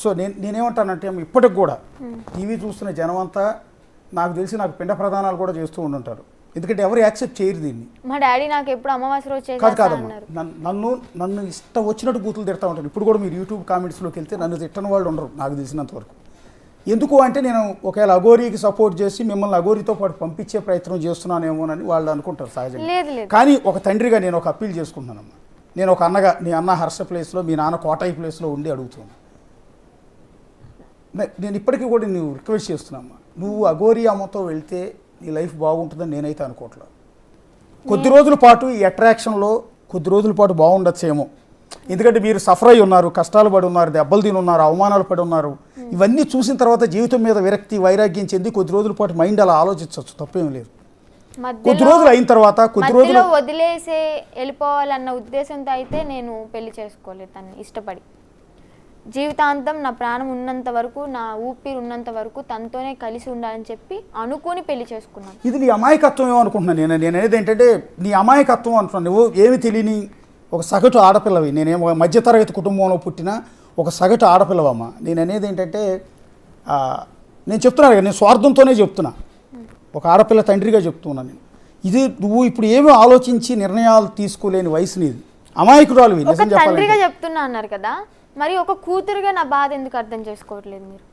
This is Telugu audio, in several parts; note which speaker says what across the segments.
Speaker 1: సో నేనేమంటానంటే ఇప్పటికి కూడా టీవీ చూస్తున్న జనం అంతా నాకు తెలిసి నాకు పిండ ప్రదానాలు కూడా చేస్తూ ఉంటుంటారు. ఎందుకంటే ఎవరు యాక్సెప్ట్ చేయరు దీన్ని.
Speaker 2: మా డాడీ నాకు ఎప్పుడు అమావాస్య రోజు
Speaker 1: కాదమ్మా, నన్ను ఇష్టం వచ్చినట్టు బూతులు తిడతా ఉంటారు. ఇప్పుడు కూడా మీరు యూట్యూబ్ కామెంట్స్లోకి వెళ్తే నన్ను తిట్టని వాళ్ళు ఉండరు నాకు తెలిసినంత వరకు. ఎందుకు అంటే నేను ఒకవేళ అఘోరీకి సపోర్ట్ చేసి మిమ్మల్ని అఘోరీతో పాటు పంపించే ప్రయత్నం చేస్తున్నానేమోనని వాళ్ళు అనుకుంటారు సహజంగా. కానీ ఒక తండ్రిగా నేను ఒక అప్పీల్ చేసుకుంటున్నానమ్మా. నేను ఒక అన్నగా, నీ అన్న హర్ష ప్లేస్లో మీ నాన్న కోటాయి ప్లేస్లో ఉండి అడుగుతున్నాను. నేను ఇప్పటికీ కూడా నువ్వు రిక్వెస్ట్ చేస్తున్నామ్మా, నువ్వు అఘోరీ అమ్మతో వెళ్తే నీ లైఫ్ బాగుంటుందని నేనైతే అనుకోవట్లేదు. కొద్ది రోజుల పాటు ఈ అట్రాక్షన్లో కొద్ది రోజుల పాటు బాగుండొచ్చేమో. ఎందుకంటే మీరు సఫర్ అయి ఉన్నారు, కష్టాలు పడి ఉన్నారు, దెబ్బలు తిని ఉన్నారు, అవమానాలు పడి ఉన్నారు. ఇవన్నీ చూసిన తర్వాత జీవితం మీద విరక్తి వైరాగ్యం చెంది కొద్ది రోజుల పాటు మైండ్ అలా ఆలోచించవచ్చు, తప్పేం లేదు. కొద్ది రోజులు అయిన తర్వాత కొద్ది రోజులు
Speaker 2: వదిలేసే వెళ్ళిపోవాలన్న ఉద్దేశంతో అయితే నేను పెళ్లి చేసుకోలేదు. తను ఇష్టపడి జీవితాంతం నా ప్రాణం ఉన్నంత వరకు, నా ఊపిరి ఉన్నంత వరకు తనతోనే కలిసి ఉండాలని చెప్పి అనుకుని పెళ్లి చేసుకున్నాను.
Speaker 1: ఇది నీ అమాయకత్వం ఏమనుకుంటున్నాను నేను అనేది ఏంటంటే నీ అమాయకత్వం అనుకున్నాను. నువ్వు ఏమి తెలియని ఒక సగటు ఆడపిల్లవి, నేనేమో మధ్యతరగతి కుటుంబంలో పుట్టిన ఒక సగటు ఆడపిల్లవమ్మ. నేను అనేది ఏంటంటే నేను చెప్తున్నాను కదా, నేను స్వార్థంతోనే చెప్తున్నా, ఒక ఆడపిల్ల తండ్రిగా చెప్తున్నాను నేను. ఇది నువ్వు ఇప్పుడు ఏమీ ఆలోచించి నిర్ణయాలు తీసుకోలేని వయసు నీది, అమాయకురాలు.
Speaker 2: తండ్రిగా చెప్తున్నా అన్నారు కదా, మరి ఒక కూతురుగా నా బాధ ఎందుకు అర్థం చేసుకోవట్లేదు మీరు?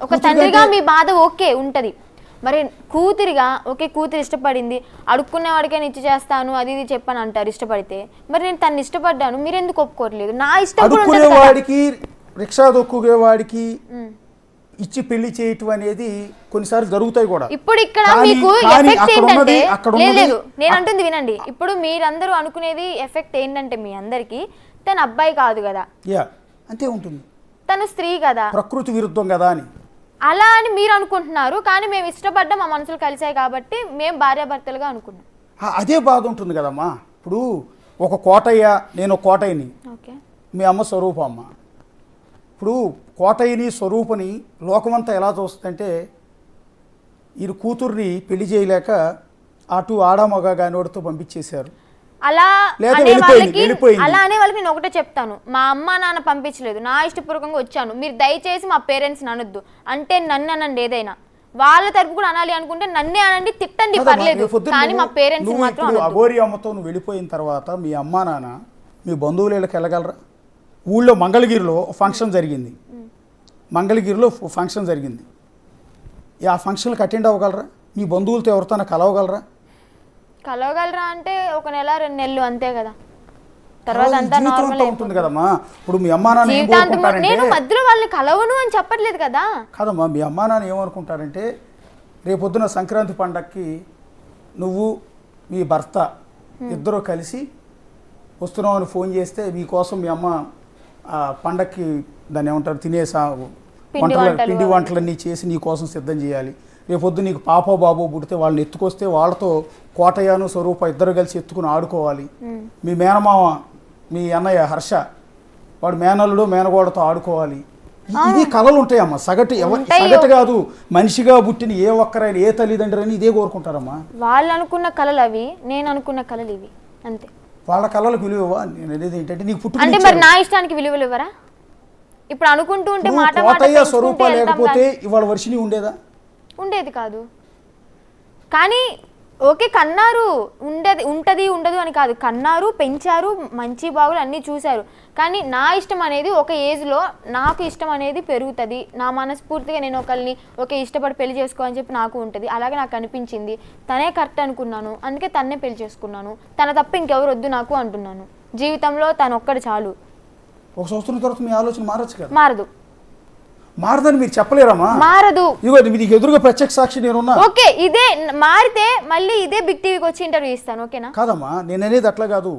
Speaker 2: ఒక తండ్రిగా మీ బాధ ఓకే ఉంటది, మరి కూతురిగా ఓకే కూతురు ఇష్టపడింది, అడుక్కునేవాడికే ఇచ్చి చేస్తాను అది ఇది చెప్పని అంటారు ఇష్టపడితే. మరి నేను తను ఇష్టపడ్డాను, మీరు ఎందుకు ఒప్పుకోవట్లేదు? నా ఇష్టం
Speaker 1: అడుక్కునేవాడికి, రిక్షా దొక్కునేవాడికి ఇచ్చి పెళ్లి చేయటం అనేది కొన్నిసార్లు జరుగుతాయి కూడా.
Speaker 2: ఇప్పుడు ఇక్కడ మీకు ఎఫెక్ట్ ఏంటంటే, లేదు నేను అంటుంది వినండి, ఇప్పుడు మీరందరూ అనుకునేది ఎఫెక్ట్ ఏంటంటే మీ అందరికి తన అబ్బాయి కాదు కదా,
Speaker 1: అంతే ఉంటుంది,
Speaker 2: తను స్త్రీ కదా,
Speaker 1: ప్రకృతి విరుద్ధం కదా అని
Speaker 2: అలా అని మీరు అనుకుంటున్నారు. కానీ మేము ఇష్టపడ్డాం, మా మనసులు కలిసాయి కాబట్టి మేము భార్యాభర్తలుగా అనుకున్నాం.
Speaker 1: అదే బాధ ఉంటుంది కదమ్మా. ఇప్పుడు ఒక కోటయ్య, నేను కోటయ్యని, మీ అమ్మ స్వరూపమ్మ. ఇప్పుడు కోటయ్యని స్వరూపని లోకమంతా ఎలా చూస్తుందంటే, ఈ కూతుర్ని పెళ్లి చేయలేక అటు ఆడమగ గానోడితో పంపించేశారు.
Speaker 2: అలా అనే వాళ్ళకి నేను ఒకటే చెప్తాను, మా అమ్మ నాన్న పంపించలేదు, నా ఇష్టపూర్వకంగా వచ్చాను, మీరు దయచేసి మా పేరెంట్స్ని అనొద్దు. అంటే నన్ను అనండి, ఏదైనా వాళ్ళ తరపు కూడా అనాలి అనుకుంటే నన్నే అనండి, తిట్టండి, పర్లేదు, కానీ మా పేరెంట్స్ మాత్రం.
Speaker 1: అఘోరీ అమ్మతో నువ్వు వెళ్ళిపోయిన తర్వాత మీ అమ్మా నాన్న మీ బంధువులకి వెళ్ళగలరా? ఊళ్ళో మంగళగిరిలో ఫంక్షన్ జరిగింది, మంగళగిరిలో ఫంక్షన్ జరిగింది, ఆ ఫంక్షన్కి అటెండ్ అవ్వగలరా? మీ బంధువులతో ఎవరితోనైనా కలవగలరా
Speaker 2: అంటే ఒక నెల 2 నెలలు అంతే కదా, తర్వాత అంతా నార్మల్
Speaker 1: ఉంటుంది కదమ్మా. ఇప్పుడు మీ అమ్మా నాన్న
Speaker 2: నేను మధ్యలో వాళ్ళని కలవను అని చెప్పట్లేదు కదా.
Speaker 1: కాదమ్మా, మీ అమ్మా నాన్న ఏమనుకుంటారంటే, రేపొద్దున సంక్రాంతి పండగకి నువ్వు మీ భర్త ఇద్దరు కలిసి వస్తున్నావు అని ఫోన్ చేస్తే మీకోసం మీ అమ్మ పండగకి దాన్ని ఏమంటారు తినేసా పిండి వంటలన్నీ చేసి నీ కోసం సిద్ధం చేయాలి. రేపొద్దు నీకు పాపో బాబో పుడితే వాళ్ళని ఎత్తుకొస్తే వాళ్ళతో కోటయ్యను స్వరూప ఇద్దరు కలిసి ఎత్తుకుని ఆడుకోవాలి. మీ మేనమామ మీ అన్నయ్య హర్ష వాడు మేనల్లుడు మేనగోడతో ఆడుకోవాలి. ఇది కళలు ఉంటాయమ్మా. సగటు కాదు, మనిషిగా పుట్టిన ఏ ఒక్కరైనా ఏ తల్లిదండ్రులని ఇదే కోరుకుంటారమ్మా.
Speaker 2: వాళ్ళు అనుకున్న కళలు అవి, నేను అనుకున్న కళలు ఇవి, అంతే.
Speaker 1: వాళ్ళ కళలకు విలువ నేను అనేది ఏంటంటే నీకు పుట్టు
Speaker 2: అంటే మరి నా ఇష్టానికి విలువలు ఇవ్వరా? ఇప్పుడు అనుకుంటూ ఉంటే మాట
Speaker 1: కోటయ్య స్వరూప లేకపోతే ఇవాళ వర్షిని ఉండేది
Speaker 2: కాదు. కానీ ఓకే కన్నారు, ఉంటది ఉండదు అని కాదు, కన్నారు, పెంచారు, మంచి బాగులు అన్నీ చూశారు. కానీ నా ఇష్టం అనేది ఒక ఏజ్లో నాకు ఇష్టం అనేది పెరుగుతుంది. నా మనస్ఫూర్తిగా నేను ఒకరిని ఇష్టపడి పెళ్లి చేసుకోవాలని చెప్పి నాకు ఉంటుంది. అలాగే నాకు అనిపించింది, తనే కరెక్ట్ అనుకున్నాను, అందుకే తన్నే పెళ్లి చేసుకున్నాను. తన తప్ప ఇంకెవరు వద్దు నాకు అంటున్నాను. జీవితంలో తను ఒక్కడు చాలు.
Speaker 1: ఒక సంవత్సరం తర్వాత మీ ఆలోచన మారచ్చు కదా?
Speaker 2: మారదని
Speaker 1: మీరు చెప్పలేరమ్మా.
Speaker 2: మారదు.
Speaker 1: ఇదిగో మీకు ఎదురుగా ప్రత్యక్ష సాక్షి నేనున్నా.
Speaker 2: ఓకే, ఇదే మారితే మళ్ళీ ఇదే బిగ్ టీవీకి వచ్చి ఇంటర్వ్యూ ఇస్తాను, ఓకేనా?
Speaker 1: కాదమ్మా, నేను అనేది అట్లా కాదు.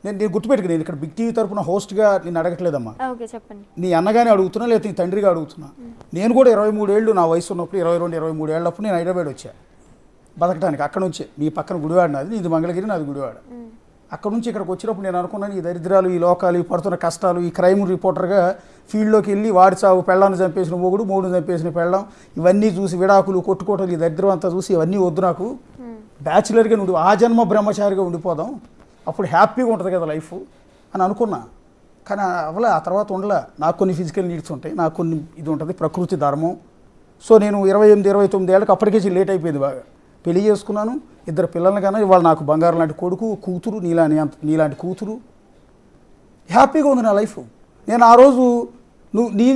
Speaker 1: నేను గుర్తుపెట్టుకు, నేను ఇక్కడ బిగ్ టీవీ తరపున హోస్ట్గా నేను అడగట్లేదమ్మా.
Speaker 2: ఓకే చెప్పండి.
Speaker 1: నీ అన్నగానే అడుగుతున్నా, లేదా నీ తండ్రిగా అడుగుతున్నా. నేను కూడా 23 ఏళ్ళు నా వయసు ఉన్నప్పుడు, 22-23 ఏళ్ళప్పుడు నేను హైదరాబాద్ వచ్చా బతకడానికి. అక్కడ నుంచే మీ పక్కన గుడివాడ నాది, ఇది మంగళగిరి, నాది గుడివాడ. అక్కడ నుంచి ఇక్కడికి వచ్చినప్పుడు నేను అనుకున్నాను, ఈ దరిద్రాలు, ఈ లోకాలు, ఈ పడుతున్న కష్టాలు, ఈ క్రైమ్ రిపోర్టర్గా ఫీల్డ్లోకి వెళ్ళి వాడి చావు, పెళ్ళాన్ని చంపేసిన మొగుడు, మూడుని చంపేసిన పెళ్ళం, ఇవన్నీ చూసి విడాకులు, కొట్టుకోటలు, ఈ దరిద్రం అంతా చూసి ఇవన్నీ వద్దు నాకు, బ్యాచులర్గా ఆ జన్మ బ్రహ్మచారిగా ఉండిపోదాం, అప్పుడు హ్యాపీగా ఉంటుంది కదా లైఫ్ అని అనుకున్నా. కానీ అవలే ఆ తర్వాత ఉండలే. నాకు కొన్ని ఫిజికల్ నీడ్స్ ఉంటాయి, నాకు కొన్ని ఇది ఉంటుంది, ప్రకృతి ధర్మం. సో నేను 28, 29 ఏళ్ళకి అప్పటికే లేట్ అయిపోయింది బాగా. పెళ్లి చేసుకున్నాను, 2 పిల్లల్ని కన్నా. ఇవాళ నాకు బంగారం లాంటి కొడుకు, కూతురు, నీలాంటి కూతురు. హ్యాపీగా ఉంది నా లైఫ్. నేను ఆ రోజు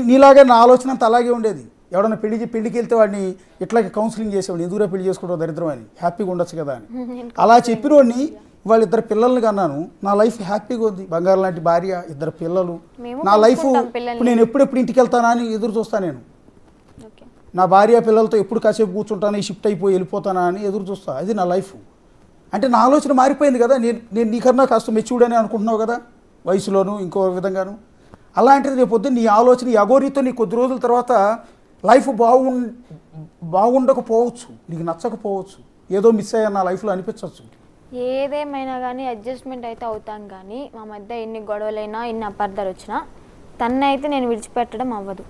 Speaker 1: నీలాగే నా ఆలోచన అంతా అలాగే ఉండేది. ఎవడన్నా పెళ్లికి వెళ్తే వాడిని ఇట్లాగే కౌన్సిలింగ్ చేసేవాడిని, ఎందుకురా పెళ్లి చేసుకుంటావు దరిద్రం అని, హ్యాపీగా ఉండొచ్చు కదా అని. అలా చెప్పిన వాడిని వాళ్ళ 2 పిల్లల్ని కన్నాను. నా లైఫ్ హ్యాపీగా ఉంది, బంగారం లాంటి భార్య, 2 పిల్లలు. నా లైఫ్ ఇప్పుడు నేను ఎప్పుడెప్పుడు ఇంటికి వెళ్తానా అని ఎదురు చూస్తాను. నేను నా భార్య పిల్లలతో ఎప్పుడు కాసేపు కూర్చుంటాను, షిఫ్ట్ అయిపోయి వెళ్ళిపోతానా అని ఎదురు చూస్తా. అది నా లైఫ్. అంటే నా ఆలోచన మారిపోయింది కదా. నేను నీకన్నా కాస్త మెచ్యూర్డ్ అని అనుకుంటున్నావు కదా, వయసులోను ఇంకో విధంగాను. అలాంటిది రేపు పొద్దున్న నీ ఆలోచన ఈ అఘోరితో నీ కొద్ది రోజుల తర్వాత లైఫ్ బాగుండకపోవచ్చు, నీకు నచ్చకపోవచ్చు, ఏదో మిస్ అయ్యా నా లైఫ్లో అనిపించవచ్చు.
Speaker 2: ఏదేమైనా కానీ అడ్జస్ట్మెంట్ అయితే అవుతాం. కానీ మా మధ్య ఎన్ని గొడవలైనా ఎన్ని అపార్థాలు వచ్చినా తన్నైతే నేను విడిచిపెట్టడం అవ్వదు.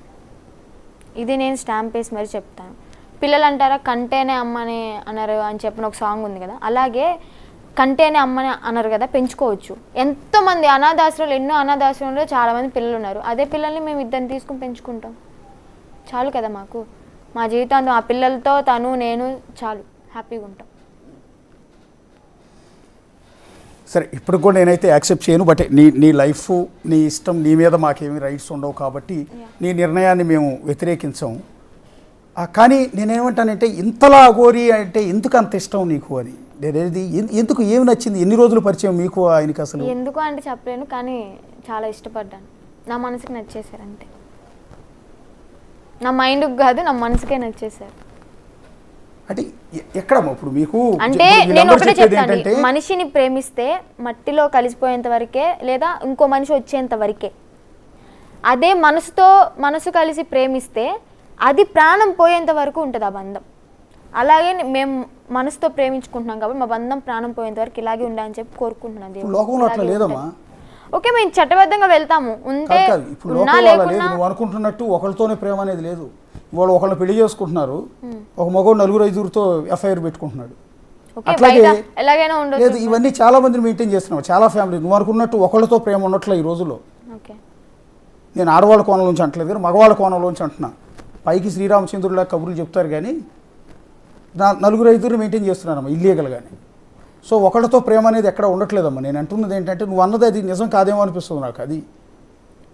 Speaker 2: ఇది నేను స్టాంప్ వేసి మరి చెప్తాను. పిల్లలు అంటారా కంటేనే అమ్మని అన్నారు అని చెప్పిన ఒక సాంగ్ ఉంది కదా, అలాగే కంటేనే అమ్మని అన్నారు కదా, పెంచుకోవచ్చు. ఎంతోమంది అనాథాశ్రమాలు, ఎన్నో అనాథాశ్రమంలో చాలామంది పిల్లలు ఉన్నారు. అదే పిల్లల్ని మేము 2 తీసుకుని పెంచుకుంటాం, చాలు కదా మాకు. మా జీవితాంతం ఆ పిల్లలతో నేను చాలు, హ్యాపీగా ఉంటాం.
Speaker 1: సరే, ఇప్పుడు కూడా నేనైతే యాక్సెప్ట్ చేయను. బట్ నీ లైఫ్, నీ ఇష్టం, నీ మీద మాకేమీ రైట్స్ ఉండవు కాబట్టి నీ నిర్ణయాన్ని మేము వ్యతిరేకించాము. కానీ నేనేమంటానంటే, ఇంతలా అఘోరి అంటే ఎందుకు అంత ఇష్టం నీకు అని, నేనేది ఎందుకు, ఏమి నచ్చింది, ఎన్ని రోజులు పరిచయం మీకు ఆయనకి అసలు?
Speaker 2: ఎందుకు అంటే చెప్పలేను, కానీ చాలా ఇష్టపడ్డాను. నా మనసుకి నచ్చేసారు అంతే. నా మైండ్కి కాదు, నా మనసుకే నచ్చేసారు.
Speaker 1: అంటే ఎక్కడమ్మా ఇప్పుడు మీకు?
Speaker 2: అంటే నేను ఒకటే చెప్తాను, మనిషిని ప్రేమిస్తే మట్టిలో కలిసిపోయేంత వరకే, లేదా ఇంకో మనిషి వచ్చేంత వరకే. అదే మనసు కలిసి ప్రేమిస్తే అది ప్రాణం పోయేంత వరకు ఉంటుంది ఆ బంధం. అలాగే మేము మనసుతో ప్రేమించుకుంటున్నాం కాబట్టి మా బంధం ప్రాణం పోయేంత వరకు ఇలాగే ఉండాలని చెప్పి కోరుకుంటున్నాను.
Speaker 1: లోకంలో అట్లా లేదమ్మా.
Speaker 2: ఓకే, మేము చట్టబద్ధంగా వెళ్తాము, ఉంటే
Speaker 1: నువ్వు అనుకుంటున్నట్టు ఒకరితోనే ప్రేమ అనేది లేదు. వాళ్ళు ఒకళ్ళని పెళ్లి చేసుకుంటున్నారు, ఒక మగవాడు 4-5 ఎఫ్ఐఆర్ పెట్టుకుంటున్నాడు. అట్లాగే లేదు, ఇవన్నీ చాలా మందిని మెయింటైన్ చేస్తున్నావు, చాలా ఫ్యామిలీ. నువ్వు అనుకున్నట్టు ఒకళ్ళతో ప్రేమ ఉన్నట్లే ఈ రోజుల్లో. నేను ఆడవాళ్ళ కోణంలోంచి అంటలేదు కానీ మగవాళ్ళ కోణంలోంచి అంటున్నా. పైకి శ్రీరామచంద్రుడిలా కబుర్లు చెప్తారు కానీ 4-5 మెయింటైన్ చేస్తున్నారమ్మా ఇల్లీగల్గానే. సో ఒకళ్ళతో ప్రేమ అనేది ఎక్కడ ఉండట్లేదమ్మా. నేను అంటున్నది ఏంటంటే, నువ్వు అన్నది అది నిజం కాదేమో అనిపిస్తుంది నాకు. అది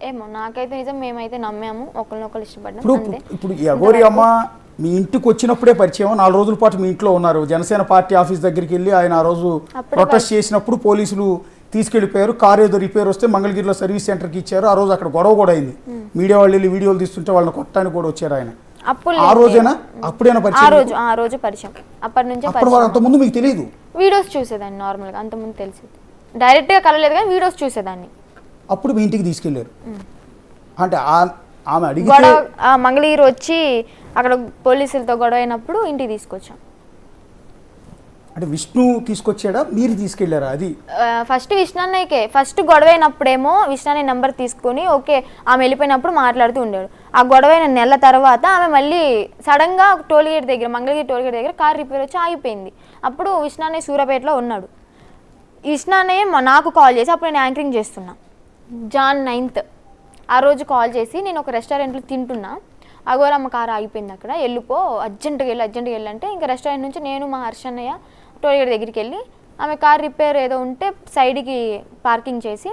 Speaker 2: ఏమో నాకైతే నిజం, మేమైతే నమ్మాము, ఒకరినొకరు ఇష్టపడ్డాము.
Speaker 1: ఇప్పుడు ఈ అఘోరి అమ్మ మీ ఇంటికి వచ్చినప్పుడే పరిచయం, 4 రోజుల పాటు మీ ఇంట్లో ఉన్నారు. జనసేన పార్టీ ఆఫీస్ దగ్గరికి వెళ్ళి ఆయన ఆ రోజు ప్రొటెస్ట్ చేసినప్పుడు పోలీసులు తీసుకెళ్లిపోయారు. కారు ఏదో రిపేర్ వస్తే మంగళగిరిలో సర్వీస్ సెంటర్కి ఇచ్చారు. ఆ రోజు అక్కడ గొడవ కూడా అయింది. మీడియా వాళ్ళు వెళ్ళి వీడియోలు తీస్తుంటే వాళ్ళని కొట్టడానికి కూడా వచ్చారు ఆయన. ఆ రోజేనా? అప్పుడేనా పరిచయం?
Speaker 2: ఆ రోజు పరిచయం. అప్పటి నుంచి
Speaker 1: అంతకుముందు మీకు తెలియదు?
Speaker 2: వీడియోస్ చూసేదాన్ని నార్మల్గా, అంతకుముందు తెలిసేది. డైరెక్ట్గా కలలేదు కానీ వీడియోస్ చూసేదాన్ని.
Speaker 1: అప్పుడు మీ ఇంటికి తీసుకెళ్లారు అంటే ఆమె అడిగి
Speaker 2: మంగళగిరి వచ్చి అక్కడ పోలీసులతో గొడవ అయినప్పుడు ఇంటికి తీసుకొచ్చాం.
Speaker 1: అంటే విష్ణు తీసుకొచ్చాడా, మీరు తీసుకెళ్లారా? అది
Speaker 2: ఫస్ట్ విష్ణు అన్నయ్యకే. ఫస్ట్ గొడవ అయినప్పుడేమో విష్ణు అన్నయ్య నెంబర్ తీసుకొని ఓకే ఆమె వెళ్ళిపోయినప్పుడు మాట్లాడుతూ ఉండాడు. ఆ గొడవ అయిన నెల తర్వాత ఆమె మళ్ళీ సడన్గా టోల్గేట్ దగ్గర, మంగళగిరి టోల్గేట్ దగ్గర కార్ రిపేర్ వచ్చి ఆగిపోయింది. అప్పుడు విష్ణు అన్నయ్య సూర్యాపేటలో ఉన్నాడు. విష్ణు అన్నయ్య నాకు కాల్ చేసి, అప్పుడు నేను యాంకరింగ్ చేస్తున్నా, Jan 9th ఆ రోజు కాల్ చేసి, నేను ఒక రెస్టారెంట్లో తింటున్నా, అఘోరమ్మ కారు ఆగిపోయింది అక్కడ, వెళ్ళిపో అర్జెంటుగా వెళ్ళి అంటే ఇంకా రెస్టారెంట్ నుంచి నేను మా హర్షన్నయ్య టోల్గేట్ దగ్గరికి వెళ్ళి ఆమె కార్ రిపేర్ ఏదో ఉంటే సైడ్కి పార్కింగ్ చేసి,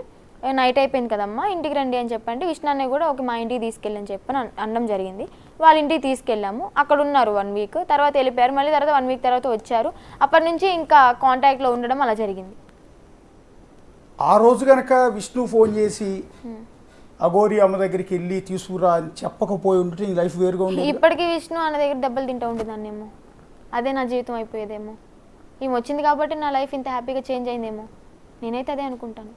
Speaker 2: నైట్ అయిపోయింది కదమ్మా ఇంటికి రండి అని చెప్పంటే విష్ణు అన్నయ్య కూడా ఒక మా ఇంటికి తీసుకెళ్ళని చెప్పని అనడం జరిగింది. వాళ్ళ ఇంటికి తీసుకెళ్ళాము, అక్కడ ఉన్నారు 1 వీక్, తర్వాత వెళ్ళిపోయారు. మళ్ళీ తర్వాత 1 వీక్ తర్వాత వచ్చారు. అప్పటి నుంచి ఇంకా కాంటాక్ట్లో ఉండడం అలా జరిగింది.
Speaker 1: ఆ రోజు కనుక విష్ణు ఫోన్ చేసి అఘోరి అమ్మ దగ్గరికి వెళ్ళి తీసుకురా అని చెప్పకపోయి ఉంటే నీ లైఫ్ వేరుగా ఉండేది.
Speaker 2: ఇప్పటికీ విష్ణు అన్న దగ్గర దెబ్బలు తింటూ ఉండేదాన్నేమో, అదే నా జీవితం అయిపోయేదేమో. ఈమె వచ్చింది కాబట్టి నా లైఫ్ ఇంత హ్యాపీగా చేంజ్ అయిందేమో, నేనైతే అదే అనుకుంటాను.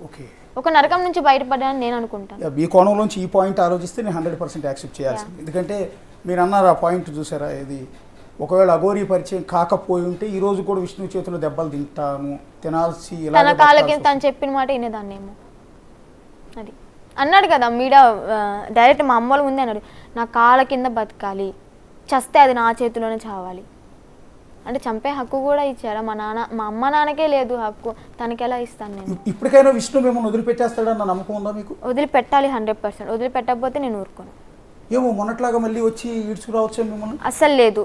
Speaker 1: ఓకే,
Speaker 2: ఒక నరకం నుంచి బయటపడ్డానని నేను అనుకుంటాను.
Speaker 1: ఈ కోణంలోంచి ఈ పాయింట్ ఆలోచిస్తే నేను 100% యాక్సెప్ట్ చేయాల్సింది. ఎందుకంటే మీరు అన్నారు ఆ పాయింట్ చూసారా, ఇది ఒకవేళ అఘోరి పరిచయం కాకపోయి ఉంటే ఈ రోజు కూడా విష్ణు చేతిలో దెబ్బలు తింటాను, తినాల్సి
Speaker 2: తన కాళ్ళకి తను చెప్పిన మాట వినేదాన్నేమో. అది అన్నాడు కదా మీడియా డైరెక్ట్ మా అమ్మల ముందే అన్నాడు, నా కాళ్ళ కింద బతకాలి, చస్తే అది నా చేతిలోనే చావాలి. అంటే చంపే హక్కు కూడా ఇచ్చారా? మా అమ్మ నాన్నకే లేదు హక్కు, తనకి ఎలా ఇస్తాను నేను?
Speaker 1: ఇప్పటికైనా విష్ణు మిమ్మల్ని వదిలిపెట్టేస్తాడన్న నమ్మకం ఉందా మీకు?
Speaker 2: వదిలిపెట్టాలి 100%. వదిలిపెట్టకపోతే నేను ఊరుకోను.
Speaker 1: ఏమో మొన్నట్లాగా మళ్ళీ వచ్చి ఈడ్చుకురావచ్చా మిమ్మల్ని?
Speaker 2: అస్సలు లేదు.